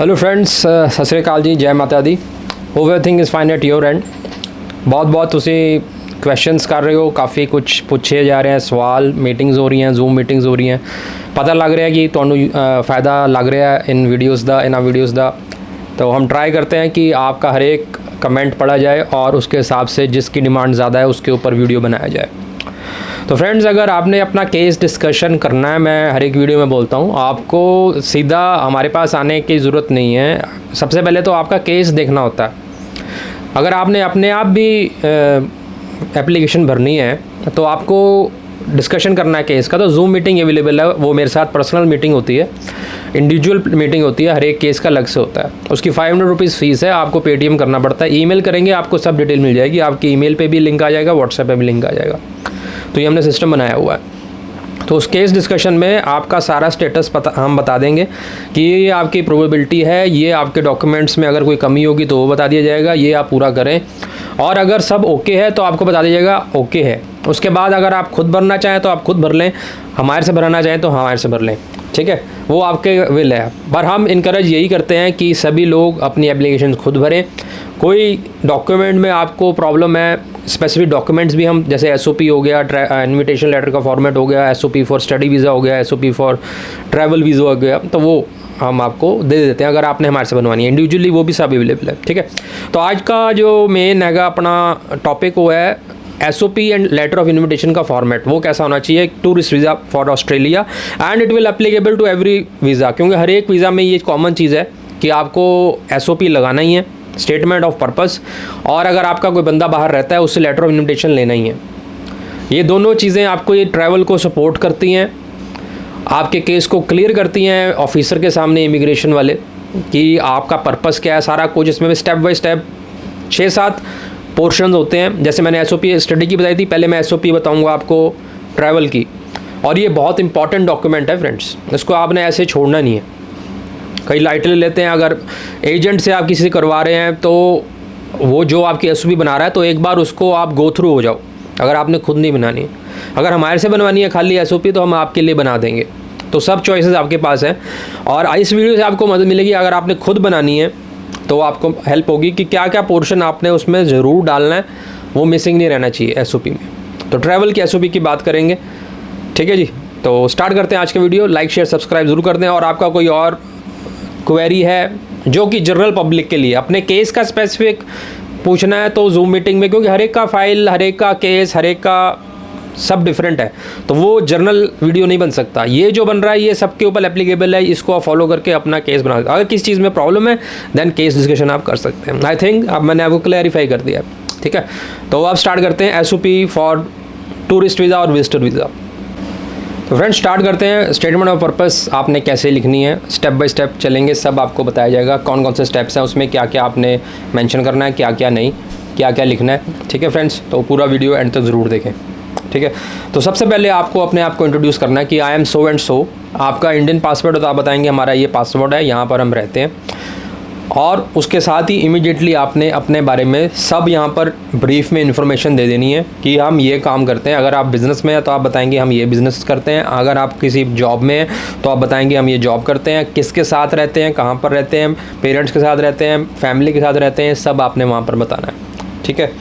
Hello friends, सत श्री अकाल जी, जय माता दी। Hope everything is fine at your end. बहुत ਤੁਸੀਂ क्वेश्चंस कर रहे हो, काफ़ी कुछ पूछे जा रहे हैं सवाल, मीटिंग्स हो रही हैं, जूम मीटिंग्स हो रही हैं। पता लग रहा है कि ਤੁਹਾਨੂੰ फ़ायदा लग रहा है इन वीडियोज़ का। तो हम ट्राई करते हैं कि आपका हर एक कमेंट पढ़ा जाए और उसके हिसाब से जिसकी डिमांड ज़्यादा है उसके ऊपर वीडियो बनाया जाए। तो फ्रेंड्स, अगर आपने अपना केस डिस्कशन करना है, मैं हर एक वीडियो में बोलता हूँ, आपको सीधा हमारे पास आने की ज़रूरत नहीं है। सबसे पहले तो आपका केस देखना होता है। अगर आपने अपने आप भी एप्लीकेशन भरनी है तो आपको डिस्कशन करना है केस का, तो जूम मीटिंग अवेलेबल है। वो मेरे साथ पर्सनल मीटिंग होती है, इंडिविजुअल मीटिंग होती है, हर एक केस का अलग से होता है। उसकी 500 रुपीज़ फ़ीस है, आपको पेटीएम करना पड़ता है। ईमेल करेंगे आपको सब डिटेल मिल जाएगी, आपकी ईमेल पे भी लिंक आ जाएगा, व्हाट्सएप पे भी लिंक आ जाएगा। तो ये हमने सिस्टम बनाया हुआ है। तो उस केस डिस्कशन में आपका सारा स्टेटस हम बता देंगे कि ये आपकी प्रोबेबिलिटी है, ये आपके डॉक्यूमेंट्स में अगर कोई कमी होगी तो वो बता दिया जाएगा, ये आप पूरा करें। और अगर सब ओके है तो आपको बता दिया जाएगा ओके है। उसके बाद अगर आप खुद भरना चाहें तो आप खुद भर लें, हमारे से भरना चाहें तो हमारे से भर लें, ठीक है, वो आपके विल है। पर हम इनकरेज यही करते हैं कि सभी लोग अपनी एप्लीकेशन खुद भरें। कोई डॉक्यूमेंट में आपको प्रॉब्लम है, स्पेसिफिक डॉक्यूमेंट्स भी हम, जैसे एसओपी हो गया, इनविटेशन लेटर का फॉर्मेट हो गया, एसओपी फॉर स्टडी वीज़ा हो गया, एसओपी फॉर ट्रैवल वीज़ा हो गया, तो वो हम आपको दे देते हैं अगर आपने हमारे से बनवानी है इंडिविजुअली, वो भी सब अवेलेबल है, ठीक है। तो आज का जो मेन हैगा अपना टॉपिक वो है SOP and letter of invitation का फॉर्मेट। वो कैसा होना चाहिए tourist visa for Australia, and it will applicable to every visa, क्योंकि हर एक वीज़ा में ये कॉमन चीज़ है कि आपको एसओपी लगाना ही है, स्टेटमेंट ऑफ पर्पस, और अगर आपका कोई बंदा बाहर रहता है उससे लेटर ऑफ इन्विटेशन लेना ही है। ये दोनों चीज़ें आपको ये ट्रैवल को सपोर्ट करती हैं, आपके केस को क्लियर करती हैं ऑफिसर के सामने, इमिग्रेशन वाले, कि आपका पर्पस क्या है, सारा कुछ। इसमें स्टेप बाय स्टेप 6-7 पोर्शन होते हैं। जैसे मैंने एसओपी स्टडी की बताई थी, पहले मैं एसओपी बताऊंगा आपको ट्रैवल की। और ये बहुत इंपॉर्टेंट डॉक्यूमेंट है फ्रेंड्स, इसको आपने ऐसे छोड़ना नहीं है। कई लाइटली लेते हैं। अगर एजेंट से आप किसी से करवा रहे हैं तो वो जो आपकी एसओपी बना रहा है, तो एक बार उसको आप गो थ्रू हो जाओ, अगर आपने खुद नहीं बनानी है। अगर हमारे से बनवानी है खाली एसओपी तो हम आपके लिए बना देंगे। तो सब चॉइसेस आपके पास हैं, और इस वीडियो से आपको मदद मिलेगी। अगर आपने खुद बनानी है तो आपको हेल्प होगी कि क्या क्या पोर्शन आपने उसमें ज़रूर डालना है, वो मिसिंग नहीं रहना चाहिए एसओपी में। तो ट्रैवल की एसओपी की बात करेंगे, ठीक है जी। तो स्टार्ट करते हैं आज का वीडियो। लाइक शेयर सब्सक्राइब ज़रूर कर दें। और आपका कोई और क्वेरी है जो कि जनरल पब्लिक के लिए, अपने केस का स्पेसिफिक पूछना है तो जूम मीटिंग में, क्योंकि हर एक का फाइल, हर एक का केस, हर एक का सब डिफरेंट है, तो वो जर्नल वीडियो नहीं बन सकता। ये जो बन रहा है ये सबके ऊपर एप्लीकेबल है, इसको आप फॉलो करके अपना केस बना सकते। अगर किसी चीज़ में प्रॉब्लम है देन केस डिस्कशन आप कर सकते हैं। आई थिंक अब मैंने आपको क्लैरिफाई कर दिया, ठीक है। तो अब स्टार्ट करते हैं एसओपी फॉर टूरिस्ट वीज़ा और विजिटर वीज़ा। तो फ्रेंड्स स्टार्ट करते हैं। स्टेटमेंट ऑफ पर्पस आपने कैसे लिखनी है, स्टेप बाय स्टेप चलेंगे, सब आपको बताया जाएगा। कौन कौन से स्टेप्स हैं, उसमें क्या क्या आपने मेंशन करना है, क्या क्या नहीं, क्या क्या लिखना है, ठीक है फ्रेंड्स। तो पूरा वीडियो एंड तक ज़रूर देखें, ठीक है। तो सबसे पहले आपको अपने आप को इंट्रोड्यूस करना है कि I am so and so. आपका इंडियन पासपोर्ट है तो आप बताएंगे हमारा ये पासपोर्ट है, यहाँ पर हम रहते हैं। और उसके साथ ही इमीडिएटली आपने अपने बारे में सब यहाँ पर ब्रीफ में इन्फॉर्मेशन दे देनी है कि हम ये काम करते हैं। अगर आप बिज़नेस में हैं तो आप बताएंगे हम ये बिज़नेस करते हैं। अगर आप किसी जॉब में हैं तो आप बताएंगे हम ये जॉब करते हैं। किसके साथ रहते हैं, कहाँ पर रहते हैं, पेरेंट्स के साथ रहते हैं, फैमिली के साथ रहते हैं, सब आपने वहाँ पर बताना है, ठीक है।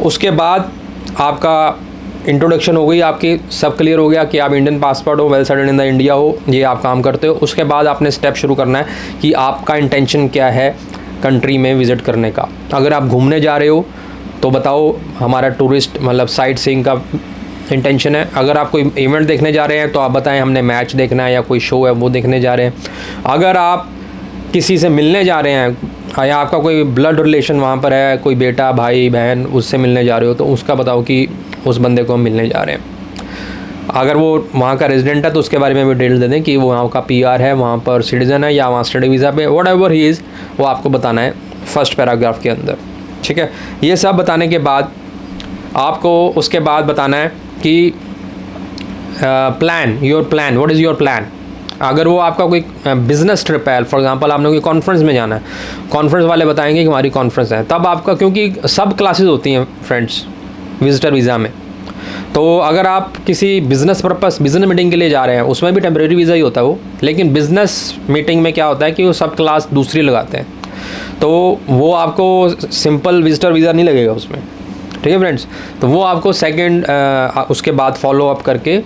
उसके बाद आपका इंट्रोडक्शन हो गई, आपकी सब क्लियर हो गया कि आप इंडियन पासपोर्ट हो, well settled in the India हो, ये आप काम करते हो। उसके बाद आपने स्टेप शुरू करना है कि आपका इंटेंशन क्या है कंट्री में विज़िट करने का। अगर आप घूमने जा रहे हो तो बताओ हमारा टूरिस्ट मतलब साइट सीइंग का इंटेंशन है। अगर आप कोई इवेंट देखने जा रहे हैं तो आप बताएं हमने मैच देखना है या कोई शो है वो देखने जा रहे हैं। अगर आप किसी से मिलने जा रहे हैं या आपका कोई ब्लड रिलेशन वहाँ पर है, कोई बेटा भाई बहन, उससे मिलने जा रहे हो तो उसका बताओ कि उस बंदे को हम मिलने जा रहे हैं। अगर वो वहाँ का रेजिडेंट है तो उसके बारे में भी डिटेल दे दें कि वो वहाँ का पीआर है, वहाँ पर सिटीज़न है या वहाँ स्टडी वीज़ा पे, वट एवर ही इज़, वो आपको बताना है फर्स्ट पैराग्राफ के अंदर, ठीक है। ये सब बताने के बाद आपको उसके बाद बताना है कि plan, your plan, what is your plan. अगर वो आपका कोई बिज़नेस ट्रिप है, फॉर एग्जांपल आपने कोई कॉन्फ्रेंस में जाना है, कॉन्फ्रेंस वाले बताएंगे कि हमारी कॉन्फ्रेंस है, तब आपका, क्योंकि सब क्लासेस होती हैं फ्रेंड्स विजिटर वीज़ा में, तो अगर आप किसी बिज़नेस पर्पस बिज़नेस मीटिंग के लिए जा रहे हैं, उसमें भी टेम्परेरी वीज़ा ही होता है वो, लेकिन बिज़नेस मीटिंग में क्या होता है कि वो सब क्लास दूसरी लगाते हैं, तो वो आपको सिंपल विजिटर वीज़ा नहीं लगेगा उसमें, ठीक है फ्रेंड्स। तो वो आपको सेकंड उसके बाद फॉलो अप करके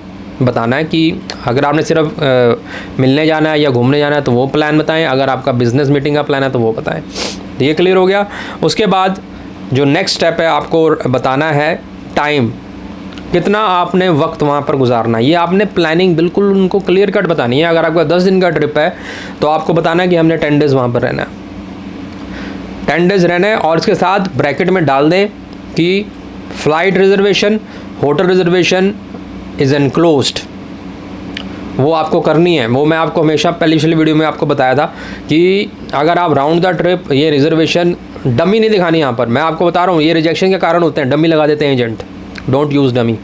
बताना है कि अगर आपने सिर्फ मिलने जाना है या घूमने जाना है तो वो प्लान बताएं, अगर आपका बिज़नेस मीटिंग का प्लान है तो वो बताएं। तो ये क्लियर हो गया। उसके बाद जो नेक्स्ट स्टेप है, आपको बताना है टाइम, कितना आपने वक्त वहाँ पर गुजारना है। ये आपने प्लानिंग बिल्कुल उनको क्लियर कट बतानी है। अगर आपका 10 दिन का ट्रिप है तो आपको बताना है कि हमने 10 डेज़ वहाँ पर रहना है, 10 डेज़ रहना है। और इसके साथ ब्रैकेट में डाल दें कि flight reservation, hotel reservation is enclosed, वो आपको करनी है। वो मैं आपको हमेशा पिछली वीडियो में आपको बताया था कि अगर आप राउंड द ट्रिप ये रिज़र्वेशन डमी नहीं दिखानी यहाँ पर, मैं आपको बता रहा हूँ ये रिजेक्शन के कारण होते हैं, डमी लगा देते हैं एजेंट, डोंट यूज़ डमी।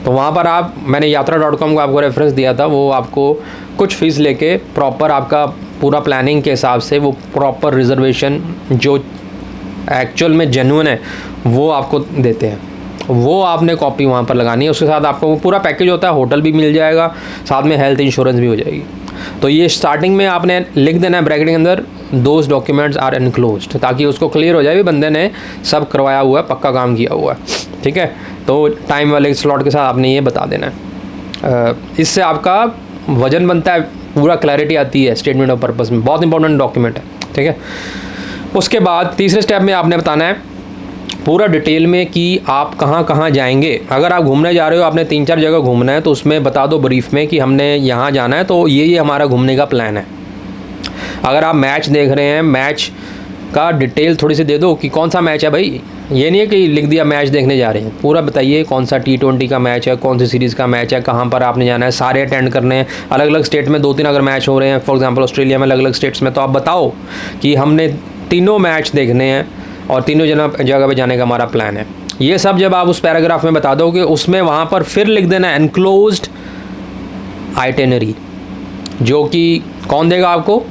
तो वहाँ पर आप, मैंने यात्रा.com को आपको रेफरेंस दिया था, वो आपको कुछ फ़ीस लेके प्रॉपर आपका पूरा प्लानिंग के हिसाब से वो प्रॉपर रिज़र्वेशन जो एक्चुअल में जेन्युइन है वो आपको देते हैं, वो आपने कॉपी वहाँ पर लगानी है। उसके साथ आपको वो पूरा पैकेज होता है, होटल भी मिल जाएगा, साथ में हेल्थ इंश्योरेंस भी हो जाएगी। तो ये स्टार्टिंग में आपने लिख देना है ब्रैकेट के अंदर, दोज डॉक्यूमेंट्स आर एनक्लोज्ड, ताकि उसको क्लियर हो जाए भी बंदे ने सब करवाया हुआ है, पक्का काम किया हुआ है, ठीक है। तो टाइम वाले स्लॉट के साथ आपने ये बता देना है। इससे आपका वजन बनता है, पूरा क्लैरिटी आती है स्टेटमेंट ऑफ पर्पस में, बहुत इंपॉर्टेंट डॉक्यूमेंट है, ठीक है। उसके बाद तीसरे स्टेप में आपने बताना है पूरा डिटेल में कि आप कहाँ कहाँ जाएंगे। अगर आप घूमने जा रहे हो, आपने 3-4 जगह घूमना है, तो उसमें बता दो ब्रीफ में कि हमने यहाँ जाना है, तो ये हमारा घूमने का प्लान है। अगर आप मैच देख रहे हैं, मैच का डिटेल थोड़ी सी दे दो कि कौन सा मैच है भाई। ये नहीं है कि लिख दिया मैच देखने जा रहे हैं, पूरा बताइए कौन सा T20 का मैच है, कौन सी सीरीज़ का मैच है, कहाँ पर आपने जाना है, सारे अटेंड करने हैं। अलग अलग स्टेट में 2-3 अगर मैच हो रहे हैं, फॉर एग्जांपल ऑस्ट्रेलिया में अलग अलग स्टेट्स में, तो आप बताओ कि हमने तीनों मैच देखने हैं और तीनों जगह पे जाने का हमारा प्लान है। ये सब जब आप उस पैराग्राफ में बता दोगे, उसमें वहाँ पर फिर लिख देना एनक्लोज्ड आइटिनरी, जो कि कौन देगा आपको,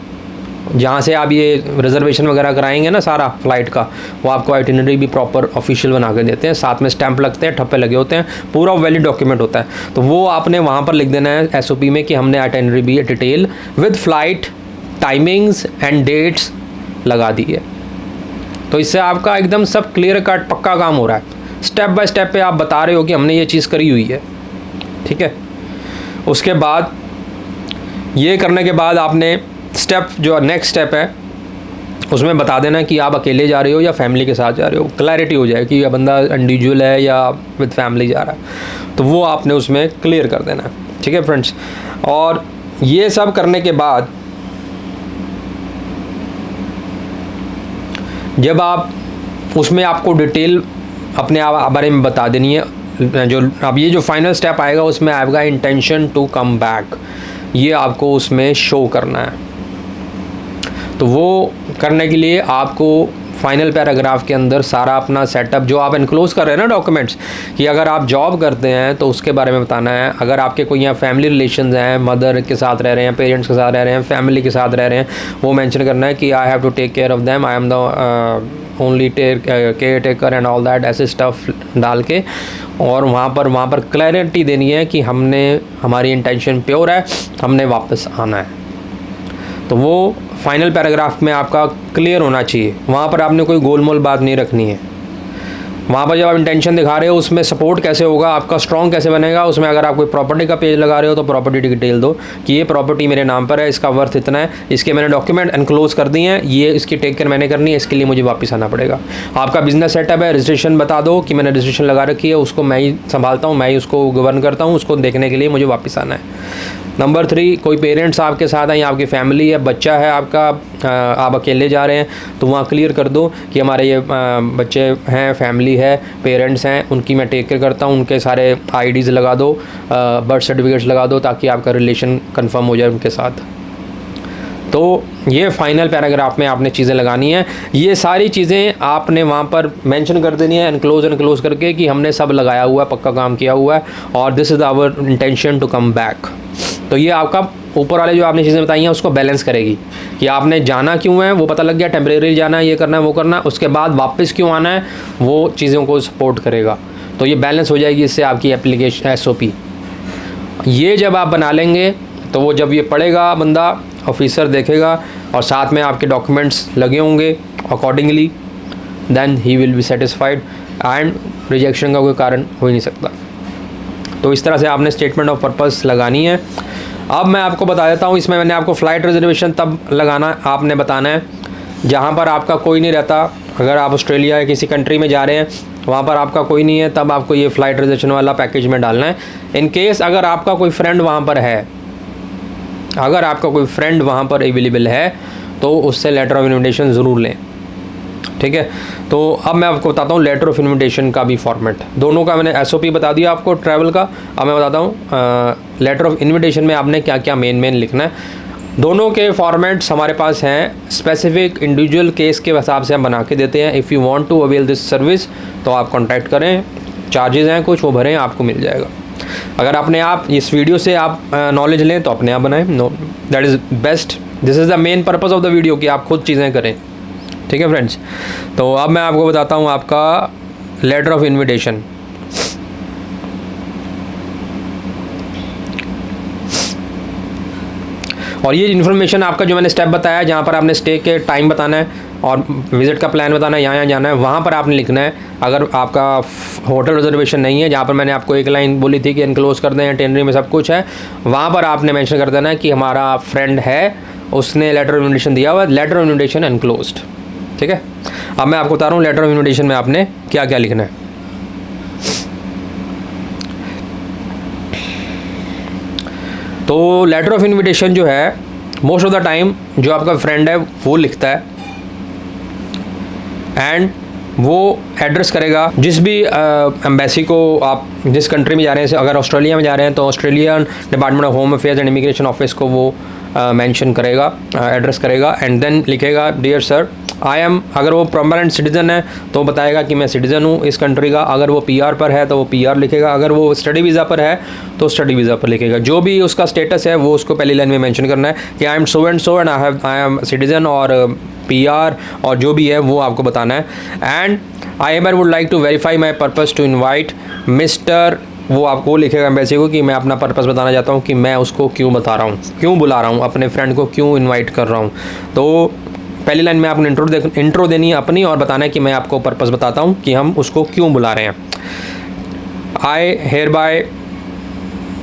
जहाँ से आप ये रिजर्वेशन वगैरह कराएंगे ना सारा फ़्लाइट का, वो आपको आइटिनरी भी प्रॉपर ऑफिशियल बना के देते हैं, साथ में स्टैंप लगते हैं, ठप्पे लगे होते हैं, पूरा वैलिड डॉक्यूमेंट होता है। तो वो आपने वहाँ पर लिख देना है SOP में कि हमने आइटिनरी भी detail with flight timings and dates लगा दी है। तो इससे आपका एकदम सब क्लियर कट पक्का काम हो रहा है, स्टेप बाय स्टेप पे आप बता रहे हो कि हमने ये चीज़ करी हुई है, ठीक है। उसके बाद ये करने के बाद आपने स्टेप जो नेक्स्ट स्टेप है उसमें बता देना कि आप अकेले जा रहे हो या फैमिली के साथ जा रहे हो, क्लैरिटी हो जाए कि ये बंदा इंडिविजुअल है या विद फैमिली जा रहा है, तो वो आपने उसमें क्लियर कर देना है, ठीक है फ्रेंड्स। और ये सब करने के बाद जब आप उसमें आपको डिटेल अपने आप बारे में बता देनी है। जो अब ये जो फाइनल स्टेप आएगा उसमें आएगा इंटेंशन टू कम बैक, ये आपको उसमें शो करना है। तो वो करने के लिए आपको फाइनल पैराग्राफ के अंदर सारा अपना सेटअप जो आप एनक्लोज कर रहे हैं ना डॉक्यूमेंट्स, कि अगर आप जॉब करते हैं तो उसके बारे में बताना है, अगर आपके कोई यहाँ फैमिली रिलेशंस हैं, मदर के साथ रह रहे हैं, पेरेंट्स के साथ रह रहे हैं, फैमिली के साथ रह रहे हैं, वो मेंशन करना है कि I have to take care of them, I am the only caretaker and all that, ऐसे स्टफ डाल के। और वहाँ पर क्लैरिटी देनी है कि हमारी इंटेंशन प्योर है, हमने वापस आना है। तो वो फाइनल पैराग्राफ में आपका क्लियर होना चाहिए, वहाँ पर आपने कोई गोलमोल बात नहीं रखनी है। वहाँ पर जब आप इंटेंशन दिखा रहे हो उसमें सपोर्ट कैसे होगा आपका, स्ट्रॉन्ग कैसे बनेगा, उसमें अगर आप कोई प्रॉपर्टी का पेज लगा रहे हो तो प्रॉपर्टी डिटेल दो कि ये प्रॉपर्टी मेरे नाम पर है, इसका वर्थ इतना है, इसके मैंने डॉक्यूमेंट एनक्लोज कर दिए हैं, ये इसकी टेक केयर मैंने करनी है, इसके लिए मुझे वापस आना पड़ेगा। आपका बिजनेस सेटअप है, रजिस्ट्रेशन बता दो कि मैंने रजिस्ट्रेशन लगा रखी है, उसको मैं ही संभालता हूँ, मैं ही उसको गवर्न करता हूँ, उसको देखने के लिए मुझे वापस आना है। नंबर 3, कोई पेरेंट्स आपके साथ हैं या आपकी फैमिली है, बच्चा है आपका, आप अकेले जा रहे हैं, तो वहाँ क्लियर कर दो कि हमारे ये बच्चे हैं, फैमिली है, पेरेंट्स हैं, उनकी मैं टेक केयर करता हूँ, उनके सारे IDs लगा दो, बर्थ सर्टिफिकेट्स लगा दो, ताकि आपका रिलेशन कंफर्म हो जाए उनके साथ। तो ये फाइनल पैराग्राफ में आपने चीज़ें लगानी है, ये सारी चीज़ें आपने वहाँ पर मेंशन कर देनी है एनक्लोज करके कि हमने सब लगाया हुआ है, पक्का काम किया हुआ है, और this is our intention to come back. तो ये आपका ऊपर वाले जो आपने चीज़ें बताई हैं उसको बैलेंस करेगी कि आपने जाना क्यों है, वो पता लग गया, टेम्परेरी जाना है, ये करना है, वो करना है, उसके बाद वापस क्यों आना है, वो चीज़ों को सपोर्ट करेगा। तो ये बैलेंस हो जाएगी इससे आपकी एप्लीकेशन SOP। ये जब आप बना लेंगे तो वो जब ये पढ़ेगा बंदा, ऑफिसर देखेगा और साथ में आपके डॉक्यूमेंट्स लगे होंगे accordingly, then he will be satisfied and rejection का कोई कारण हो ही नहीं सकता। तो इस तरह से आपने स्टेटमेंट ऑफ पर्पस लगानी है। अब मैं आपको बता देता हूँ, इसमें मैंने आपको फ़्लाइट रिजर्वेशन तब लगाना आपने बताना है जहाँ पर आपका कोई नहीं रहता। अगर आप ऑस्ट्रेलिया या किसी कंट्री में जा रहे हैं वहाँ पर आपका कोई नहीं है, तब आपको ये फ़्लाइट रिजर्वेशन वाला पैकेज में डालना है। इन केस अगर आपका कोई फ्रेंड वहाँ पर है, अगर आपका कोई फ्रेंड वहाँ पर अवेलेबल है तो उससे लेटर ऑफ इन्विटेशन ज़रूर लें, ठीक है। तो अब मैं आपको बताता हूँ लेटर ऑफ इन्विटेशन का भी फॉर्मेट। दोनों का मैंने SOP बता दिया आपको ट्रैवल का। अब मैं बताता हूँ लेटर ऑफ इन्विटेशन में आपने क्या क्या मेन लिखना है। दोनों के फॉर्मेट्स हमारे पास हैं, स्पेसिफिक इंडिविजुअल केस के हिसाब से हम बना के देते हैं। If you want to avail this service तो आप कॉन्टैक्ट करें, चार्जेस हैं कुछ वो भरें, आपको मिल जाएगा। अगर अपने आप इस वीडियो से आप नॉलेज लें तो अपने आप बनाएं, know that is best. This is the main purpose of the video कि आप खुद चीज़ें करें, ठीक है फ्रेंड्स। तो अब मैं आपको बताता हूँ आपका लेटर ऑफ इन्विटेशन। और ये इन्फॉर्मेशन आपका जो मैंने स्टेप बताया, जहाँ पर आपने स्टे के टाइम बताना है और विज़िट का प्लान बताना है, यहाँ जाना है, वहाँ पर आपने लिखना है। अगर आपका होटल रिजर्वेशन नहीं है, जहाँ पर मैंने आपको एक लाइन बोली थी कि एनक्लोज कर दें, टेनरी में सब कुछ है, वहाँ पर आपने मेंशन कर देना है कि हमारा फ्रेंड है, उसने लेटर ऑफ इन्विटेशन दिया हुआ है, लेटर ऑफ इन्विटेशन एनक्लोज्ड, ठीक है। अब मैं आपको बता रहा हूँ लेटर ऑफ इन्विटेशन में आपने क्या क्या लिखना है। तो लेटर ऑफ इन्विटेशन जो है मोस्ट ऑफ द टाइम जो आपका फ्रेंड है वो लिखता है एंड वो एड्रेस करेगा जिस भी एम्बेसी को आप जिस कंट्री में जा रहे हैं। अगर ऑस्ट्रेलिया में जा रहे हैं तो Australian department of home affairs and immigration office को वो मेंशन करेगा, एड्रेस करेगा एंड देन लिखेगा डियर सर आई एम। अगर वो परमानेंट सिटीज़न है तो बताएगा कि मैं सिटीज़न हूँ इस कंट्री का। अगर वो PR पर है तो वो PR लिखेगा। अगर वो स्टडी वीज़ा पर है तो स्टडी वीज़ा पर लिखेगा। जो भी उसका स्टेटस है वो उसको पहली लाइन में मेंशन करना है कि I am so and so and I M citizen और PR और जो भी है वो आपको बताना है। And I am would like to verify my purpose to invite mister, वो आपको लिखेगा एम्बेसी को कि मैं अपना पर्पज़ बताना चाहता हूँ कि मैं उसको क्यों बता रहा हूँ, क्यों बुला रहा हूँ, अपने फ्रेंड को क्यों इनवाइट कर रहा हूँ। तो पहली लाइन में आपने इंट्रो देनी है अपनी और बताना है कि मैं आपको पर्पज़ बताता हूँ कि हम उसको क्यों बुला रहे हैं।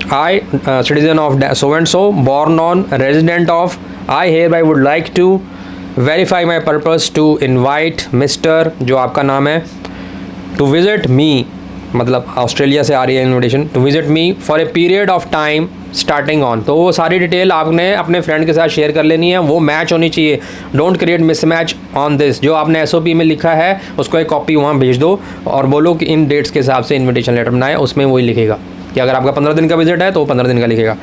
I citizen of so and so, born on, resident of, I hereby would like to verify my purpose to invite Mr. जो आपका नाम है to visit me, मतलब ऑस्ट्रेलिया से आ रही है invitation, to visit me for a period of time starting on. तो वो सारी डिटेल आपने अपने फ्रेंड के साथ शेयर कर लेनी है, वो मैच होनी चाहिए। Don't create mismatch on this. जो आपने SOP में लिखा है उसको एक कॉपी वहाँ भेज दो और बोलो कि इन डेट्स के हिसाब से इन्विटेशन लेटर बनाए। उसमें वही लिखेगा कि अगर आपका 15 दिन का विजिट है तो वो 15 दिन का लिखेगा।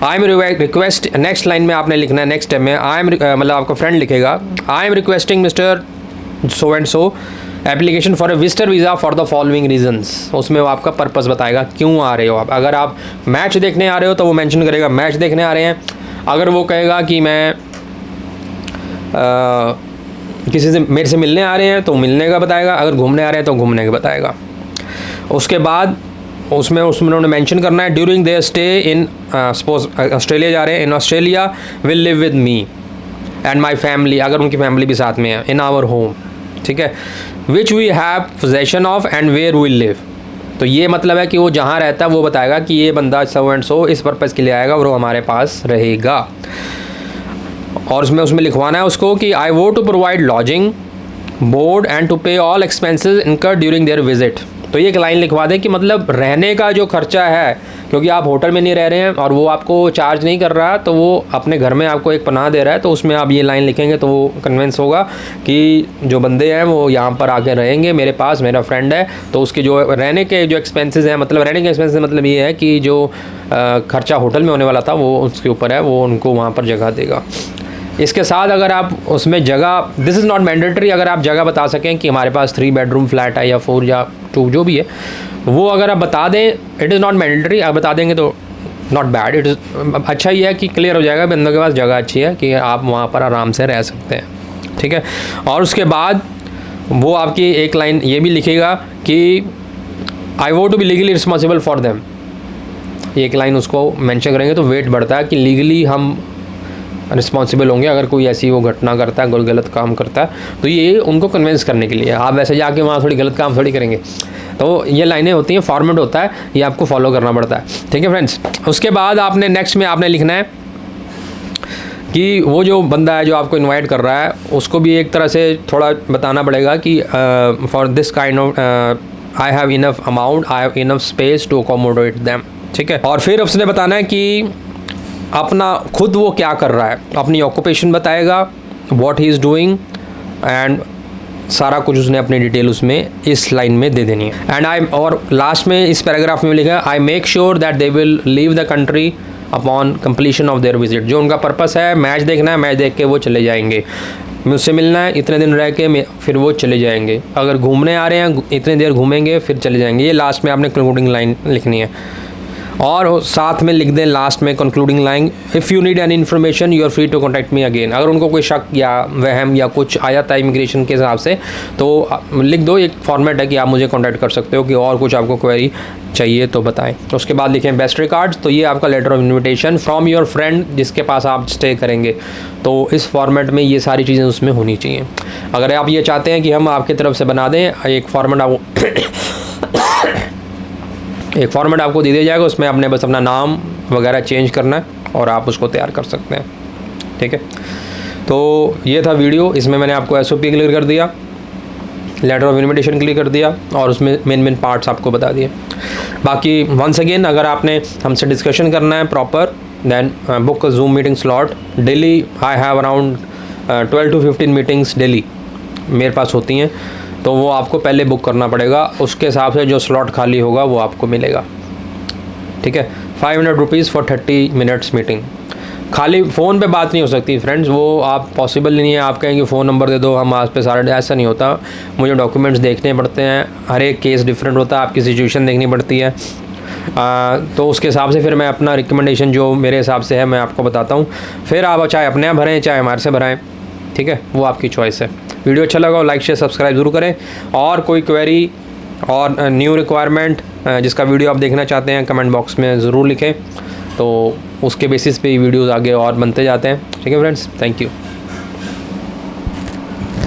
I am request, next line में आपने लिखना है, नेक्स्ट स्टेप में आई एम मतलब आपका फ्रेंड लिखेगा I am requesting mister so and so application for a visitor visa for the following reasons. उसमें वो आपका पर्पज़ बताएगा क्यों आ रहे हो आप। अगर आप मैच देखने आ रहे हो तो वो मेंशन करेगा मैच देखने आ रहे हैं। अगर वो कहेगा कि मैं किसी से मेरे से मिलने आ रहे हैं तो मिलने का बताएगा। अगर घूमने आ रहे हैं तो घूमने का बताएगा। उसके बाद उसमें उन्होंने मेंशन करना है during their stay in suppose Australia जा रहे हैं, in Australia will live with me and my family, अगर उनकी फैमिली भी साथ में है, इन आवर होम, ठीक है, which we have possession of and where we live. तो ये मतलब है कि वो जहाँ रहता है वो बताएगा कि ये बंदा सो एंड सो इस पर्पज़ के लिए आएगा और वो हमारे पास रहेगा। और उसमें लिखवाना है उसको कि I want to provide lodging board and to pay all expenses incur during their visit. तो ये एक लाइन लिखवा दें कि मतलब रहने का जो खर्चा है, क्योंकि आप होटल में नहीं रह रहे हैं और वो आपको चार्ज नहीं कर रहा, तो वो अपने घर में आपको एक पनाह दे रहा है, तो उसमें आप ये लाइन लिखेंगे तो वो कन्विंस होगा कि जो बंदे हैं वो यहाँ पर आके रहेंगे, मेरे पास मेरा फ्रेंड है, तो उसके जो रहने के जो एक्सपेंसेस हैं, मतलब रहने के एक्सपेंसेस मतलब ये है कि जो खर्चा होटल में होने वाला था वो उसके ऊपर है, वो उनको वहाँ पर जगह देगा। इसके साथ अगर आप उसमें जगह, दिस इज़ नॉट मैंडेटरी, अगर आप जगह बता सकें कि हमारे पास 3 बेडरूम फ्लैट है या 4 या 2 जो भी है, वो अगर आप बता दें, इट इज़ नॉट मैंडेटरी, आप बता देंगे तो नॉट बैड, इट इज़ अच्छा ही है कि क्लियर हो जाएगा बंदों के पास जगह अच्छी है कि आप वहाँ पर आराम से रह सकते हैं, ठीक है। और उसके बाद वो आपकी एक लाइन ये भी लिखेगा कि I want to be legally responsible for them, एक लाइन उसको मेंशन करेंगे तो वेट बढ़ता है कि लीगली हम रिस्पॉन्सिबल होंगे अगर कोई ऐसी वो घटना करता है, कोई गलत काम करता है। तो ये उनको कन्विंस करने के लिए, आप वैसे जाके वहाँ थोड़ी गलत काम थोड़ी करेंगे। तो ये लाइनें होती हैं, फॉर्मेट होता है, ये आपको फॉलो करना पड़ता है। ठीक है फ्रेंड्स, उसके बाद आपने नेक्स्ट में आपने लिखना है कि वो जो बंदा है जो आपको इनवाइट कर रहा है उसको भी एक तरह से थोड़ा बताना पड़ेगा कि for this kind of I have enough amount, I have enough space to accommodate them. ठीक है, और फिर उसने बताना है कि अपना खुद वो क्या कर रहा है, अपनी ऑक्यूपेशन बताएगा, what he is doing, and सारा कुछ उसने अपनी डिटेल उसमें इस लाइन में दे देनी है। एंड आई, और लास्ट में इस पैराग्राफ में लिखा है I make sure that they will leave the country upon completion of their visit. जो उनका पर्पस है मैच देखना है, मैच देख के वो चले जाएंगे, मुझसे मिलना है, इतने दिन रह के फिर वो चले जाएंगे। अगर घूमने आ रहे हैं इतने देर घूमेंगे फिर चले जाएंगे। ये लास्ट में आपने कंक्लूडिंग लाइन लिखनी है, और साथ में लिख दें लास्ट में concluding line, if you need any information you are free to contact me again. अगर उनको कोई शक या वहम या कुछ आ जाता है इमिग्रेशन के हिसाब से तो लिख दो, एक फॉर्मेट है कि आप मुझे कॉन्टैक्ट कर सकते हो कि और कुछ आपको क्वेरी चाहिए तो बताएं। उसके बाद लिखें बेस्ट रिगार्ड्स, तो ये आपका letter of invitation from your friend जिसके पास आप स्टे करेंगे। तो इस फॉर्मेट में ये सारी चीज़ें उसमें होनी चाहिए। अगर आप ये चाहते हैं कि हम आपकी तरफ से बना दें एक फॉर्मेट, आपको दे दिया जाएगा, उसमें आपने बस अपना नाम वगैरह चेंज करना है और आप उसको तैयार कर सकते हैं। ठीक है, तो ये था वीडियो, इसमें मैंने आपको SOP क्लियर कर दिया, लेटर ऑफ इन्विटेशन क्लियर कर दिया और उसमें मेन पार्ट्स आपको बता दिए। बाकी वंस अगेन अगर आपने हमसे डिस्कशन करना है proper, then book Zoom meeting slot daily. I have around 12 to 15 meetings daily मेरे पास होती हैं, तो वो आपको पहले बुक करना पड़ेगा, उसके हिसाब से जो स्लॉट खाली होगा वो आपको मिलेगा। ठीक है, 500 रुपीज़ फॉर 30 मिनट्स मीटिंग। खाली फ़ोन पे बात नहीं हो सकती फ्रेंड्स, वो आप पॉसिबल नहीं है। आप कहेंगे फ़ोन नंबर दे दो हम आज पे सारा, ऐसा नहीं होता। मुझे डॉक्यूमेंट्स देखने पड़ते हैं, हर एक केस डिफरेंट होता है, आपकी सिचुएशन देखनी पड़ती है। तो उसके हिसाब से फिर मैं अपना रिकमेंडेशन जो मेरे हिसाब से है मैं आपको बताता हूँ। फिर आप चाहे अपने यहाँ भरें चाहे हमारे से भराएँ, ठीक है, वो आपकी चॉइस है। वीडियो अच्छा लगा हो लाइक शेयर सब्सक्राइब ज़रूर करें, और कोई क्वेरी और न्यू रिक्वायरमेंट जिसका वीडियो आप देखना चाहते हैं कमेंट बॉक्स में ज़रूर लिखें, तो उसके बेसिस पे वीडियोज़ आगे और बनते जाते हैं। ठीक है फ्रेंड्स, थैंक यू।